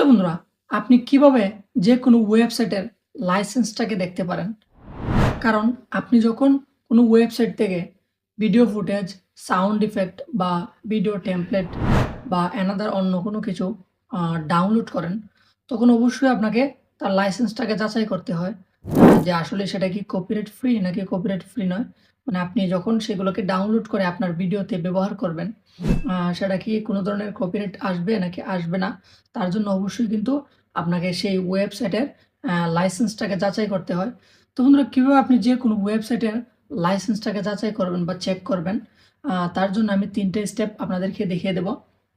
বন্ধুরা, আপনি কিভাবে যেকোনো ওয়েবসাইটের লাইসেন্সটাকে দেখতে পারেন? কারণ আপনি যখন কোনো ওয়েবসাইট থেকে ভিডিও ফুটেজ, সাউন্ড ইফেক্ট বা ভিডিও টেমপ্লেট বা অ্যানাদার অন্য কোনো কিছু ডাউনলোড করেন, তখন অবশ্যই আপনাকে তার লাইসেন্সটাকে যাচাই করতে হয়। যে আসলে সেটা কি কপিরাইট ফ্রি নাকি কপিরাইট ফ্রি নয়। মানে আপনি যখন সেগুলোকে ডাউনলোড করে আপনার ভিডিওতে ব্যবহার করবেন, সেটা কি কোনো ধরনের কপিরাইট আসবে নাকি আসবে না, তার জন্য অবশ্যই কিন্তু আপনাকে সেই ওয়েবসাইটের লাইসেন্সটাকে যাচাই করতে হয়। তো বন্ধুরা, কিভাবে আপনি যেকোনো ওয়েবসাইটের লাইসেন্সটাকে যাচাই করবেন বা চেক করবেন, তার জন্য আমি ৩ টে স্টেপ আপনাদেরকে দেখিয়ে দেব।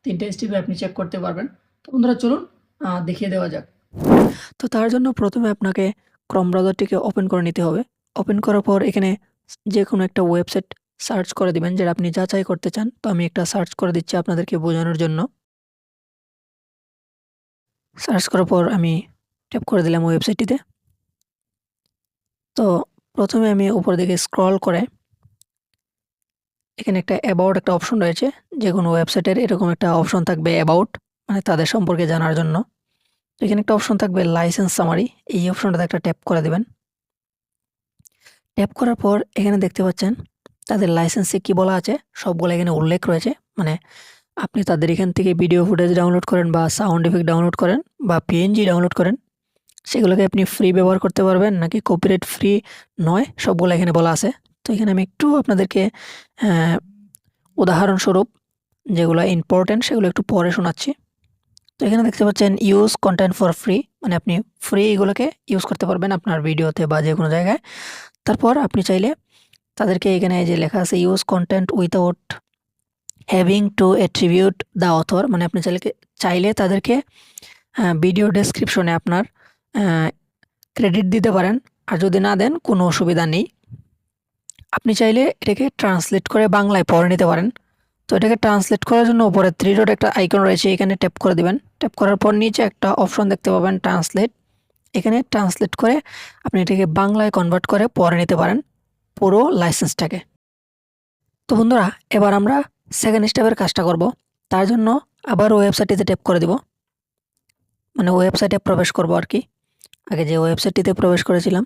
৩ টে স্টেপে আপনি চেক করতে পারবেন। তো বন্ধুরা, চলুন দেখিয়ে দেওয়া যাক। তো তার জন্য প্রথমে আপনাকে ক্রোম ব্রাউজারটিকে ওপেন করে নিতে হবে। ওপেন করার পর এখানে যেকোনো একটা ওয়েবসাইট সার্চ করে দিবেন যেটা আপনি যাচাই করতে চান। তো আমি একটা সার্চ করে দিচ্ছি আপনাদেরকে বোঝানোর জন্য। সার্চ করার পর আমি ট্যাপ করে দিলাম ওয়েবসাইটটিতে। তো প্রথমে আমি উপর দিকে স্ক্রল করে এখানে একটা অ্যাবাউট একটা অপশন রয়েছে। যেকোনো ওয়েবসাইটের এরকম একটা অপশন থাকবে অ্যাবাউট, মানে তাদের সম্পর্কে জানার জন্য। তো এখানে একটা অপশন থাকবে লাইসেন্স সামারি। এই অপশনটাতে একটা ট্যাপ করে দিবেন। ট্যাপ করার পর এখানে দেখতে পাচ্ছেন তাদের লাইসেন্সে কি বলা আছে সবগুলো এখানে উল্লেখ রয়েছে। মানে আপনি তাদের এখান থেকে ভিডিও ফুটেজ ডাউনলোড করেন বা সাউন্ড ইফেক্ট ডাউনলোড করেন বা পিএনজি ডাউনলোড করেন, সেগুলোকে আপনি ফ্রি ব্যবহার করতে পারবেন নাকি কপিরাইট ফ্রি নয়, সবগুলো এখানে বলা আছে। তো এখানে আমি একটু আপনাদেরকে উদাহরণস্বরূপ যেগুলো ইম্পর্টেন্ট সেগুলো একটু পরে শোনাচ্ছি। তো এখানে দেখতে পাচ্ছেন ইউজ কন্টেন্ট ফর ফ্রি, মানে আপনি ফ্রি এগুলোকে ইউজ করতে পারবেন আপনার ভিডিওতে বা যে কোনো জায়গায়। তারপর আপনি চাইলে তাদেরকে এখানে যে লেখা আছে use content without having to attribute the author, মানে আপনি চাইলে তাদেরকে ভিডিও ডেসক্রিপশনে আপনার ক্রেডিট দিতে পারেন। আর যদি না দেন কোনো অসুবিধা নেই। আপনি চাইলে এটাকে ট্রান্সলেট করে বাংলায় পড়ে নিতে পারেন। তো এটাকে ট্রান্সলেট করার জন্য উপরে 3 ডট একটা আইকন রয়েছে, এখানে ট্যাপ করে দিবেন। ট্যাপ করার পর নিচে একটা অপশন দেখতে পাবেন ট্রান্সলেট। এখানে ট্রান্সলেট করে আপনি এটাকে বাংলায় কনভার্ট করে পড়ে নিতে পারেন পুরো লাইসেন্সটাকে। তো বন্ধুরা, এবার আমরা সেকেন্ড স্টেপের কাজটা করব। তার জন্য আবার ওয়েবসাইটটিতে ট্যাপ করে দিব, মানে ওয়েবসাইটে প্রবেশ করব আর কি। আগে যে ওয়েবসাইটটিতে প্রবেশ করেছিলাম।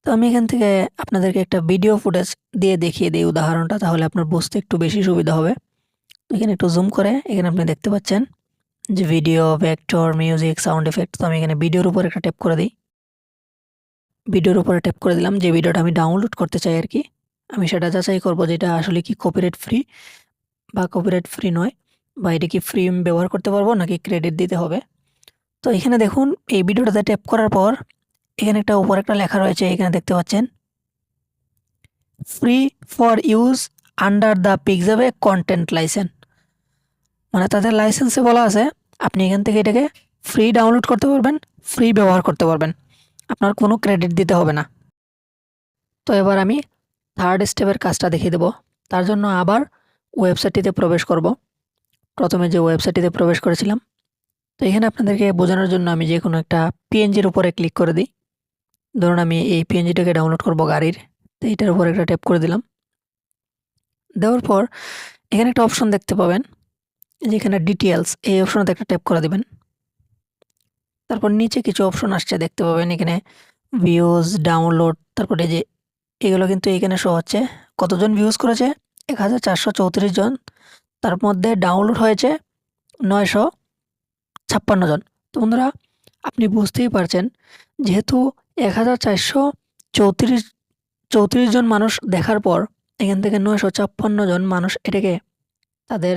তো আমি এখান থেকে আপনাদেরকে একটা ভিডিও ফুটেজ দিয়ে দেখিয়ে দিই উদাহরণটা, তাহলে আপনার বুঝতে একটু বেশি সুবিধা হবে। এখানে একটু জুম করে এখানে আপনি দেখতে পাচ্ছেন যে video, vector, music, sound effect. তো আমি এখানে ভিডিওর উপর একটা ট্যাপ করে দিই। ভিডিওর উপরে ট্যাপ করে দিলাম, যে ভিডিওটা আমি ডাউনলোড করতে চাই আর কি। আমি সেটা যাচাই করব যেটা আসলে কি কপিরাইট ফ্রি বা কপিরাইট ফ্রি নয়, বা এটা কি ফ্রি ব্যবহার করতে পারবো নাকি ক্রেডিট দিতে হবে। তো এখানে দেখুন এই ভিডিওটাতে ট্যাপ করার পর এখানে একটা উপরে একটা লেখা রয়েছে, এখানে দেখতে পাচ্ছেন free for use under the Pixabay content license, মানে তাদের লাইসেন্সে বলা আছে আপনি এখান থেকে এটাকে ফ্রি ডাউনলোড করতে পারবেন, ফ্রি ব্যবহার করতে পারবেন, আপনার কোনো ক্রেডিট দিতে হবে না। তো এবার আমি থার্ড স্টেপের কাজটা দেখিয়ে দেব। তার জন্য আবার ওয়েবসাইটটিতে প্রবেশ করব। প্রথমে যে ওয়েবসাইটটিতে প্রবেশ করেছিলাম, তো এখানে আপনাদেরকে বোঝানোর জন্য আমি যে কোনো একটা পিএনজির উপরে ক্লিক করে দিই। ধরুন আমি এই পিএনজিটাকে ডাউনলোড করব গাড়ির। তো এইটার উপর একটা ট্যাপ করে দিলাম। দেওয়ার পর এখানে একটা অপশন দেখতে পাবেন, যেখানে ডিটেলস, এই অপশনটাতে একটা ট্যাপ করে দিবেন। তারপর নিচে কিছু অপশন আসছে দেখতে পাবেন, এখানে ভিউজ, ডাউনলোড, তারপরে যে এগুলো কিন্তু এখানে শো হচ্ছে কতজন ভিউজ করেছে, 1434 জন। তার মধ্যে ডাউনলোড হয়েছে 956 জন। তো বন্ধুরা, আপনি বুঝতেই পারছেন যেহেতু 1434 জন মানুষ দেখার পর এখান থেকে 956 জন মানুষ এটাকে তাদের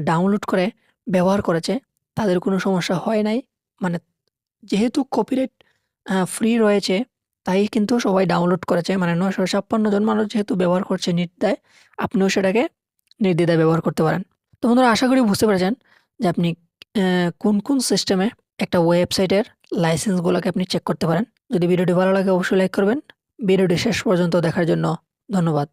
ডাউনলোড করে ব্যবহার করেছে, তাদের কোনো সমস্যা হয় নাই। মানে যেহেতু কপিরাইট ফ্রি রয়েছে তাই কিন্তু সবাই ডাউনলোড করেছে, মানে 956 জন মানুষ যেহেতু ব্যবহার করছে নির্দ্বিধায়, আপনিও সেটাকে নির্দ্বিধায় ব্যবহার করতে পারেন। তো বন্ধুরা, আশা করি বুঝতে পেরেছেন যে আপনি কোন কোন সিস্টেমে একটা ওয়েবসাইটের লাইসেন্সগুলোকে আপনি চেক করতে পারেন। যদি ভিডিওটি ভালো লাগে অবশ্যই লাইক করবেন। ভিডিওটি শেষ পর্যন্ত দেখার জন্য ধন্যবাদ।